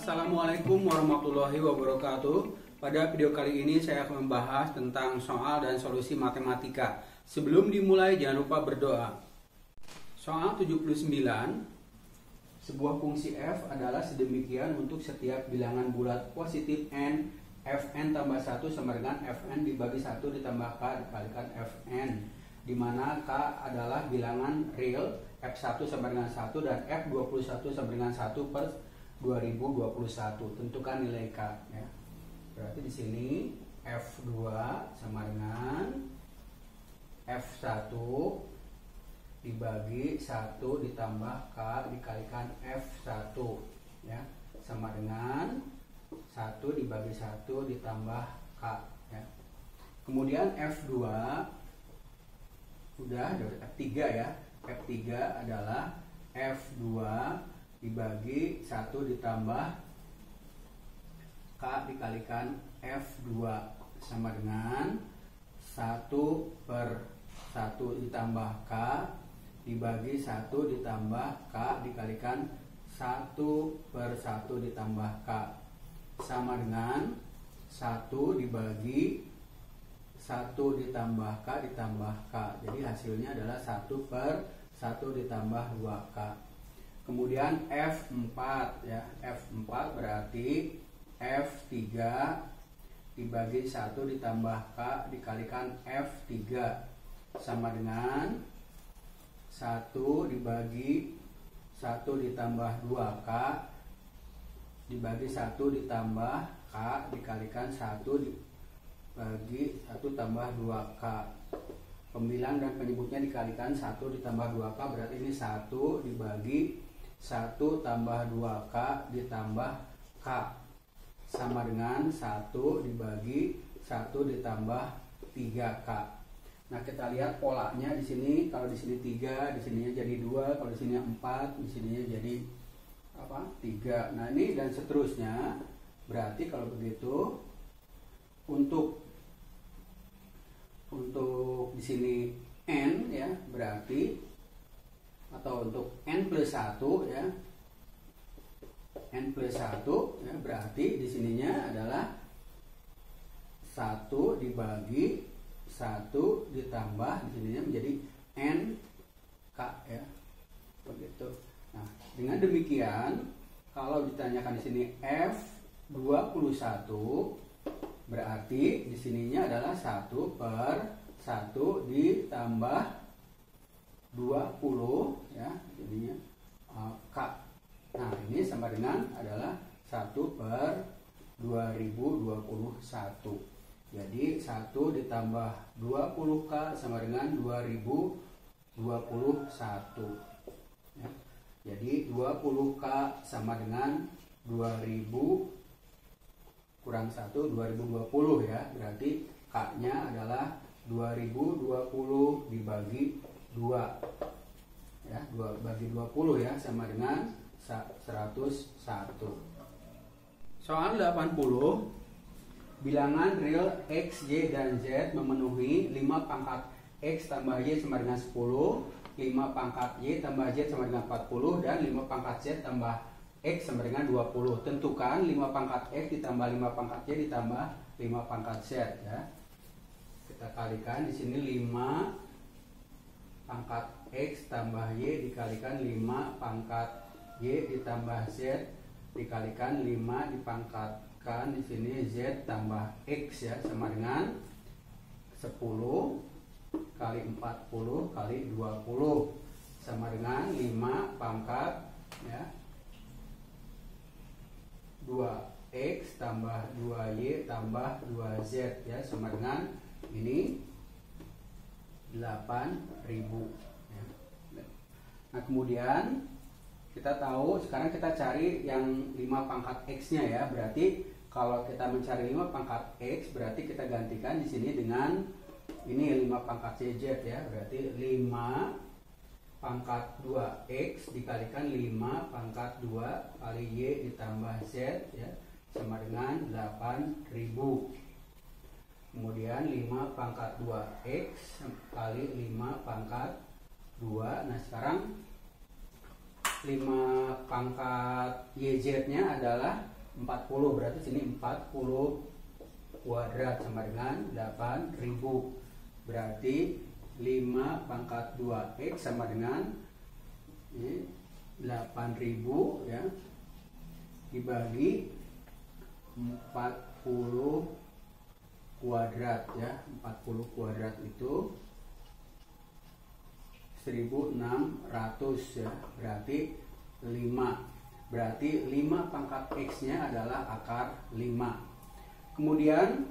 Assalamualaikum warahmatullahi wabarakatuh. Pada video kali ini saya akan membahas tentang soal dan solusi matematika. Sebelum dimulai jangan lupa berdoa. Soal 79. Sebuah fungsi f adalah sedemikian untuk setiap bilangan bulat positif n, fn tambah 1 sama dengan fn dibagi 1 ditambah k dikalikan fn, di mana k adalah bilangan real, f1 sama dengan 1 dan f21 sama dengan 1 per 2021. Tentukan nilai k ya. Berarti di sini f2 sama dengan f1 dibagi 1 ditambah k dikalikan f1 ya, sama dengan 1 dibagi 1 ditambah k ya. Kemudian f2 udah f3 ya. F3 adalah f2 dibagi 1 ditambah k dikalikan f2 sama dengan 1 per 1 ditambah k dibagi 1 ditambah k dikalikan 1 per 1 ditambah k sama dengan 1 dibagi 1 ditambah k ditambah k. Jadi hasilnya adalah 1 per 1 ditambah 2k. Kemudian F4 ya. F4 berarti F3 dibagi 1 ditambah k dikalikan F3 sama dengan 1 dibagi 1 ditambah 2k dibagi 1 ditambah k dikalikan 1 dibagi 1 tambah 2k. Pembilang dan penyebutnya dikalikan 1 ditambah 2k, berarti ini 1 dibagi 1 tambah 2k ditambah k sama dengan 1 dibagi 1 ditambah 3k. Nah, kita lihat polanya di sini. Kalau di sini 3, di sininya jadi 2, kalau di sini 4, di sininya jadi 3. Nah, ini dan seterusnya. Berarti kalau begitu untuk di sini n ya, berarti atau untuk n plus 1 ya, n plus 1 ya, berarti di sininya adalah 1 dibagi 1 ditambah di sininya menjadi n k ya, begitu. Nah, dengan demikian kalau ditanyakan di sini f21 berarti di sininya adalah 1 per 1 ditambah 20 ya, jadinya k. Nah, ini sama dengan adalah 1 per 2021. Jadi 1 ditambah 20k sama dengan 2021 ya. Jadi 20k sama dengan 2000 kurang 1, 2020 ya. Berarti k nya adalah 2020 dibagi 2 ya, 2 bagi 20 ya, sama dengan 101. Soal 80. Bilangan real x, y, dan z memenuhi 5 pangkat x tambah y sama dengan 10, 5 pangkat y tambah z sama dengan 40, dan 5 pangkat z tambah x sama dengan 20. Tentukan 5 pangkat x ditambah 5 pangkat y ditambah 5 pangkat z ya. Kita kalikan di sini 5 pangkat x tambah y dikalikan 5 pangkat y ditambah z dikalikan 5 dipangkatkan di sini z tambah x ya, sama dengan 10 kali 40 kali 20 sama dengan 5 pangkat ya 2x tambah 2y tambah 2z ya, sama dengan ini 8.000 ya. Nah, kemudian kita tahu sekarang kita cari yang 5 pangkat x nya ya. Berarti kalau kita mencari 5 pangkat x berarti kita gantikan di sini dengan ini 5 pangkat cz ya. Berarti 5 pangkat 2x dikalikan 5 pangkat 2 kali y ditambah z ya, sama dengan 8.000. Kemudian 5 pangkat 2x kali 5 pangkat 2. Nah, sekarang 5 pangkat YZ-nya adalah 40, berarti sini 40 kuadrat sama dengan 8.000. Berarti 5 pangkat 2X sama dengan 8.000 ya, dibagi 40 kuadrat ya. 40 kuadrat itu 1600 ya, berarti 5. Berarti 5 pangkat X nya adalah akar 5. Kemudian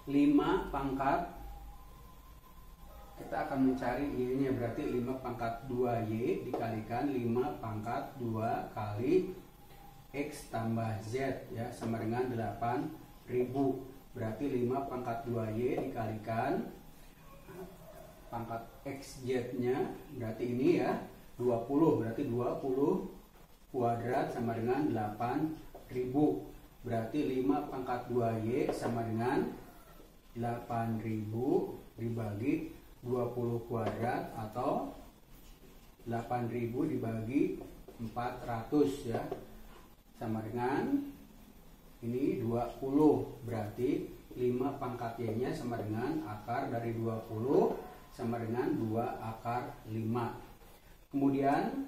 5 pangkat, kita akan mencari Y nya, berarti 5 pangkat 2Y dikalikan 5 pangkat 2 kali X tambah Z ya, sama dengan 8.000. Berarti 5 pangkat 2Y dikalikan pangkat XZ nya, berarti ini ya 20, berarti 20 kuadrat sama dengan 8.000. Berarti 5 pangkat 2Y sama dengan 8.000 dibagi 20 kuadrat atau 8.000 dibagi 400 ya, sama dengan ini 20. Berarti 5 pangkat Y nya sama dengan akar dari 20 sama dengan 2 akar 5. Kemudian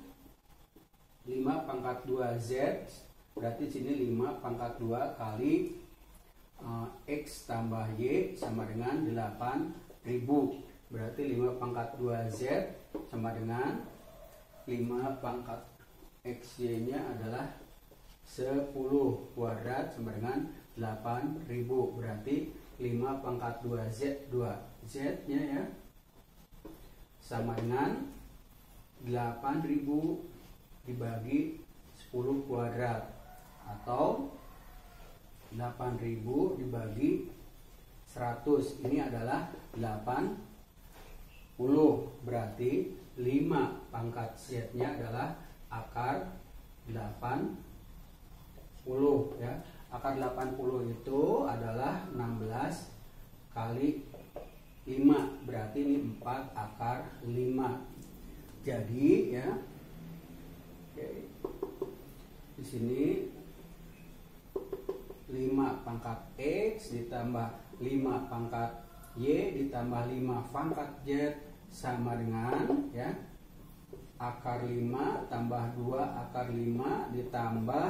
5 pangkat 2Z, berarti sini 5 pangkat 2 kali X tambah Y sama dengan 8.000. Berarti 5 pangkat 2Z sama dengan 5 pangkat XY nya adalah 10 kuadrat sama dengan 8.000. Berarti 5 pangkat 2Z nya ya sama dengan 8.000 dibagi 10 kuadrat atau 8.000 dibagi 100. Ini adalah 80. Berarti 5 pangkat Z nya adalah akar 80 ya. Akar 80 itu adalah 16 kali 5, berarti ini 4 akar 5. Jadi ya, di sini 5 pangkat X ditambah 5 pangkat Y ditambah 5 pangkat Z sama dengan ya akar 5 tambah 2 akar 5 ditambah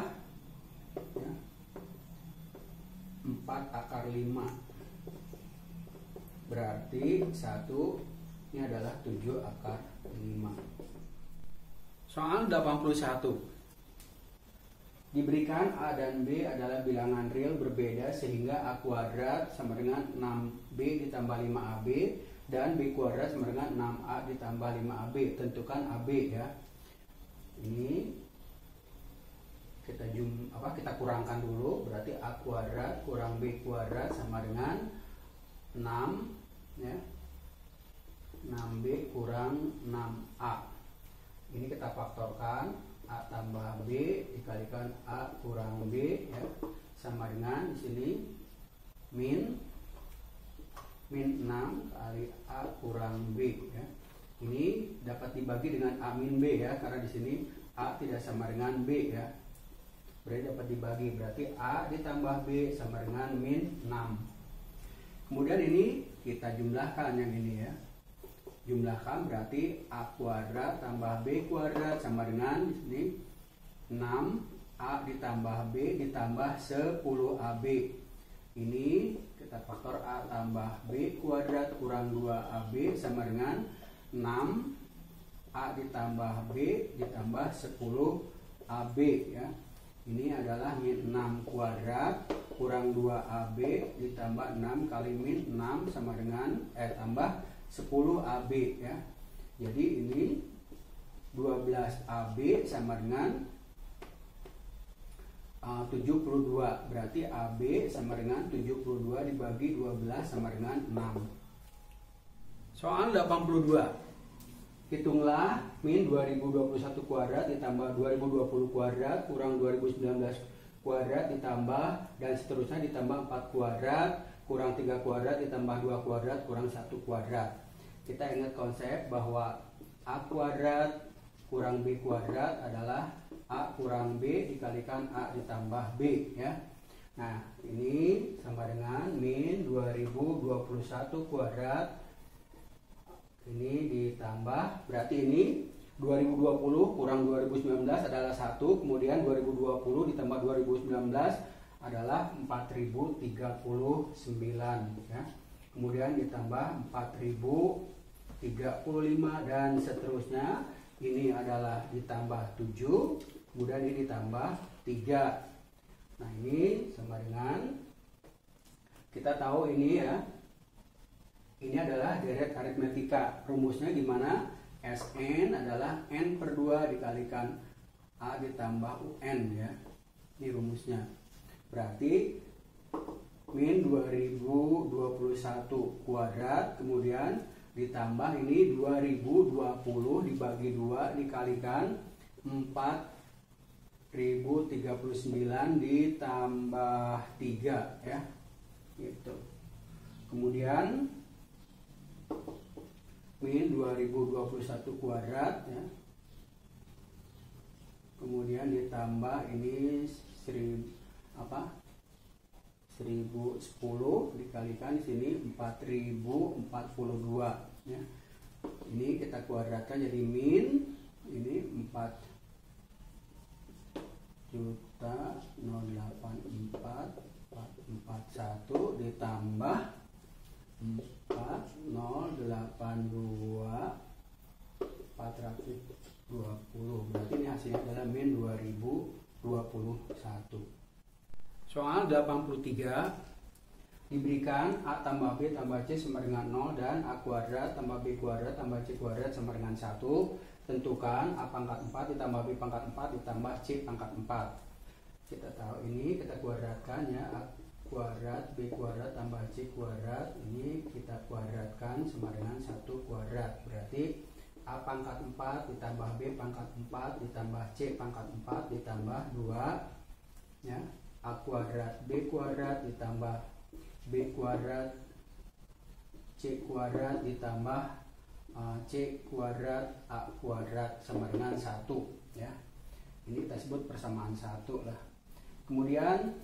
ya, 4 akar 5. Berarti 1 ini adalah 7 akar 5. Soal 81. Diberikan A dan B adalah bilangan real berbeda sehingga A kuadrat sama dengan 6B ditambah 5AB dan B kuadrat sama dengan 6A ditambah 5AB. Tentukan AB ya. Ini kita kurangkan dulu, berarti A kuadrat kurang B kuadrat sama dengan 6 ya. 6B kurang 6A. Ini kita faktorkan, A tambah B dikalikan A kurang B ya, sama dengan di sini min 6 kali A kurang B ya. Ini dapat dibagi dengan A min B ya, karena di sini A tidak sama dengan B ya. Berarti dapat dibagi, berarti A ditambah B sama dengan min 6. Kemudian ini kita jumlahkan yang ini ya. Jumlahkan berarti A kuadrat tambah B kuadrat sama dengan di sini 6A ditambah B ditambah 10AB. Ini kita faktor A tambah B kuadrat kurang 2AB sama dengan 6A ditambah B ditambah 10AB ya. Ini adalah min 6 kuadrat kurang 2AB ditambah 6 kali min 6 sama dengan tambah 10AB ya. Jadi ini 12AB sama dengan 72. Berarti AB sama dengan 72 dibagi 12 sama dengan 6. Soal 82. Hitunglah min 2021 kuadrat ditambah 2020 kuadrat kurang 2019 kuadrat ditambah dan seterusnya ditambah 4 kuadrat kurang 3 kuadrat ditambah 2 kuadrat kurang 1 kuadrat. Kita ingat konsep bahwa A kuadrat kurang B kuadrat adalah A kurang B dikalikan A ditambah B ya. Nah, ini sama dengan min 2021 kuadrat. Ini ditambah, berarti ini 2020 kurang 2019 adalah 1, kemudian 2020 ditambah 2019 adalah 4039 ya. Kemudian ditambah 4035 dan seterusnya. Ini adalah ditambah 7, kemudian ini ditambah 3. Nah, ini sama dengan, kita tahu ini ya, ini adalah deret aritmetika. Rumusnya gimana? Sn adalah n per 2 dikalikan A ditambah UN ya. Ini rumusnya. Berarti min 2021 kuadrat, kemudian ditambah ini 2020 dibagi 2 dikalikan 4039 ditambah 3 ya. Gitu. Kemudian min 2021 kuadrat ya. Kemudian ditambah ini 1010 dikalikan di sini 4042 ya. Ini kita kuadratkan jadi min ini 4.084.441 ditambah 4082.420. Berarti ini hasilnya adalah min 2021. Soal 83 diberikan A tambah B tambah C sama dengan 0 dan A kuadrat tambah B kuadrat tambah C kuadrat sama dengan 1. Tentukan A pangkat 4 ditambah B pangkat 4 ditambah C pangkat 4. Kita tahu ini, kita kuadratkan ya. A kuadrat B kuadrat tambah C kuadrat, ini kita kuadratkan sama dengan 1 kuadrat. Berarti A pangkat 4 ditambah B pangkat 4 ditambah C pangkat 4 ditambah 2 ya. A kuadrat B kuadrat ditambah B kuadrat C kuadrat ditambah C kuadrat A kuadrat sama dengan 1 ya. Ini kita sebut persamaan 1 lah. Kemudian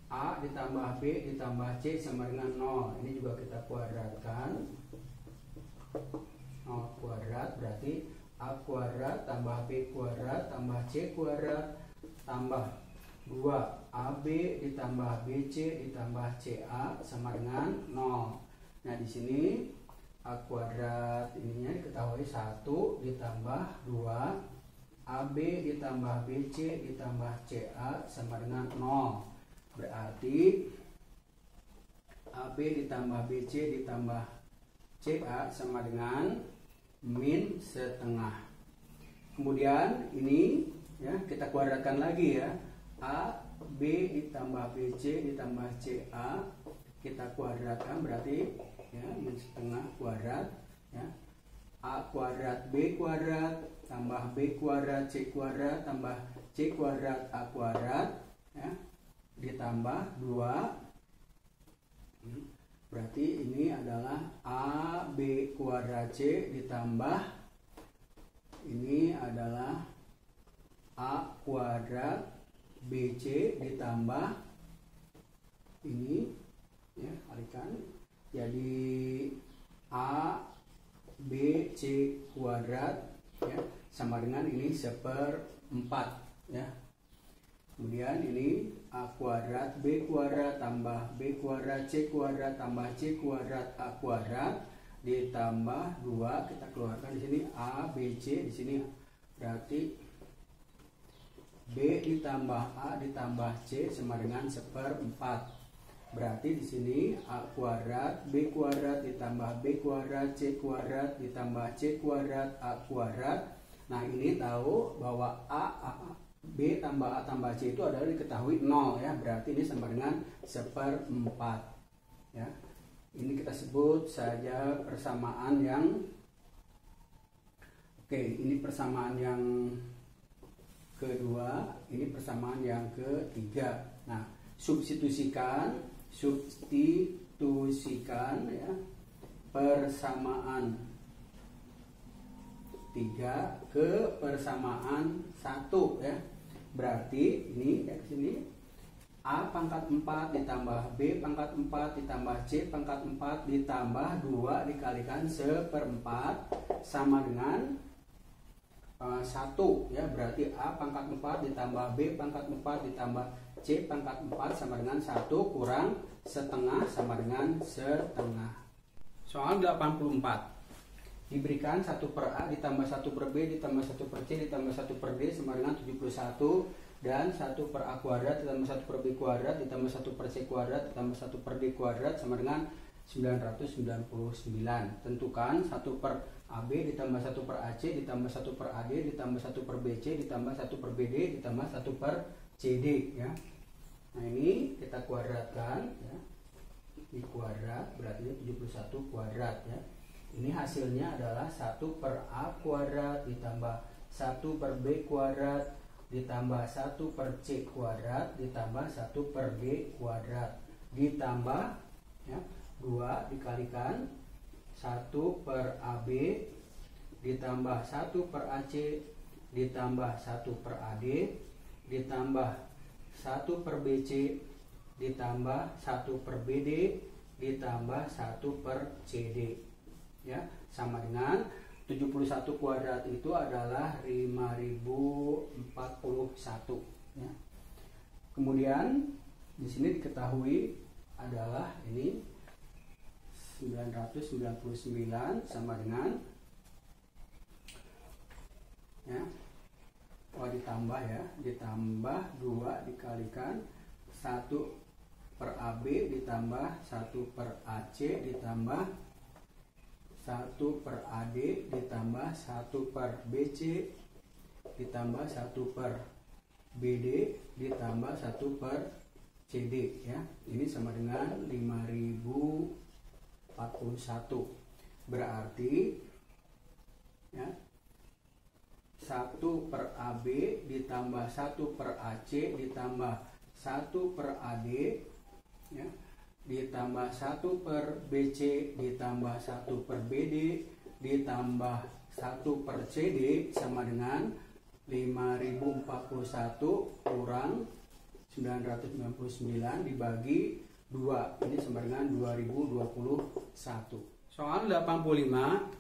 A ditambah B ditambah C sama dengan 0. Ini juga kita kuadratkan 0 kuadrat, berarti A kuadrat tambah B kuadrat tambah C kuadrat tambah 2 AB ditambah BC ditambah CA sama dengan 0. Nah, di sini A kuadrat ininya diketahui 1 ditambah 2 AB ditambah BC ditambah CA sama dengan 0. Berarti AB ditambah BC ditambah CA sama dengan min setengah. Kemudian ini ya kita kuadratkan lagi ya. A, B ditambah BC ditambah CA kita kuadratkan, berarti ya min setengah kuadrat ya. A kuadrat B kuadrat tambah B kuadrat C kuadrat tambah C kuadrat A kuadrat ya, ditambah 2. Berarti ini adalah A B kuadrat C ditambah ini adalah A kuadrat BC ditambah ini ya, kalikan jadi A B C kuadrat ya sama dengan ini 1/4 ya. Kemudian ini A kuadrat B kuadrat tambah B kuadrat C kuadrat tambah C kuadrat A kuadrat ditambah 2, kita keluarkan di sini A B C, di sini berarti B ditambah A ditambah C sama dengan 1/4. Berarti di sini A kuadrat B kuadrat ditambah B kuadrat C kuadrat ditambah C kuadrat A kuadrat. Nah, ini tahu bahwa B tambah A tambah C itu adalah diketahui 0 ya. Berarti ini sama dengan 1/4 ya. Ini kita sebut saja persamaan yang ini persamaan yang kedua, ini persamaan yang ketiga. Nah, substitusikan ya persamaan 3 kebersamaan 1 ya. Berarti ini ya sini A pangkat 4 ditambah B pangkat 4 ditambah C pangkat 4 ditambah 2 dikalikan 1/4 sama dengan 1 ya. Berarti A pangkat 4 ditambah B pangkat 4 ditambah C pangkat 4 sama dengan 1 kurang setengah sama dengan setengah. Soal 84 diberikan 1/A ditambah 1/B ditambah 1/C ditambah 1/D sama dengan 71 dan 1/A kuadrat ditambah 1/B kuadrat ditambah 1/C kuadrat ditambah 1/D kuadrat sama dengan 999. Tentukan 1/AB ditambah 1/AC ditambah 1/AD ditambah 1/BC ditambah 1/BD ditambah 1/CD ya. Nah ini kita kuadratkan ya. Di kuadrat berarti 71 kuadrat ya. Ini hasilnya adalah 1/A kuadrat ditambah 1/B kuadrat ditambah 1/C kuadrat ditambah 1/B kuadrat ditambah ya, 2 dikalikan 1/AB ditambah 1/AC ditambah 1/AD ditambah 1/BC ditambah 1/BD ditambah 1/CD ya, sama dengan 71 kuadrat itu adalah 5041 ya. Kemudian di sini diketahui adalah ini 999 sama dengan ya, ditambah ya, ditambah 2 dikalikan 1/AB ditambah 1/AC ditambah 1/AD ditambah 1/BC ditambah 1/BD ditambah 1/CD ya. Ini sama dengan 5041. Berarti ya 1/AB ditambah 1/AC ditambah 1/AD ya, ditambah 1/BC ditambah 1/BD ditambah 1/CD sama dengan 5041 kurang 999 dibagi 2. Ini sama dengan 2021. Soal 85,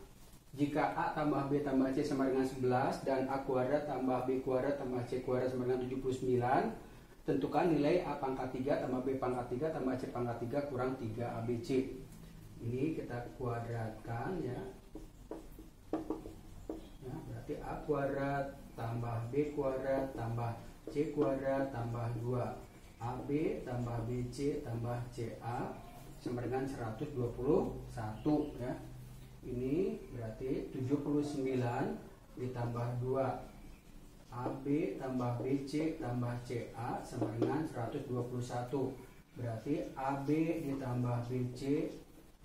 jika A tambah B tambah C sama dengan 11 dan A kuadrat tambah B kuadrat tambah C kuadrat sama dengan 79, tentukan nilai A pangkat 3 tambah B pangkat 3 tambah C pangkat 3 kurang 3 ABC. Ini kita kuadratkan ya. Ya, berarti A kuadrat tambah B kuadrat tambah C kuadrat tambah 2 AB tambah BC tambah CA sama dengan 121 ya. Ini berarti 79 ditambah 2 AB tambah BC tambah CA sama dengan 121. Berarti AB ditambah BC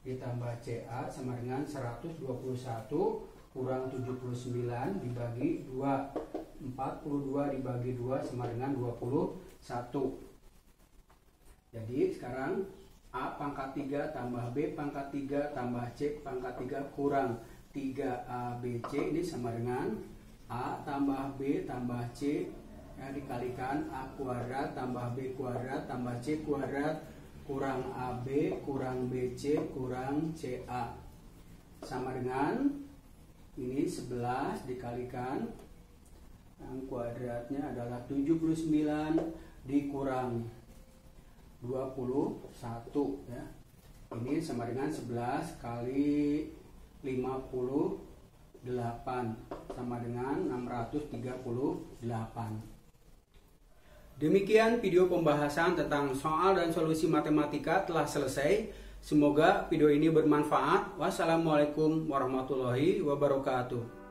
ditambah CA sama dengan 121 kurang 79 dibagi 2. 42 dibagi 2 sama dengan 21. Jadi sekarang A pangkat 3 tambah B pangkat 3 tambah C pangkat 3 kurang 3ABC ini sama dengan A tambah B tambah C ya, dikalikan A kuadrat tambah B kuadrat tambah C kuadrat kurang AB kurang BC kurang CA sama dengan ini 11 dikalikan yang kuadratnya adalah 79 dikurang 21 ya. Ini sama dengan 11 kali 58 sama dengan 638. Demikian video pembahasan tentang soal dan solusi matematika telah selesai. Semoga video ini bermanfaat. Wassalamualaikum warahmatullahi wabarakatuh.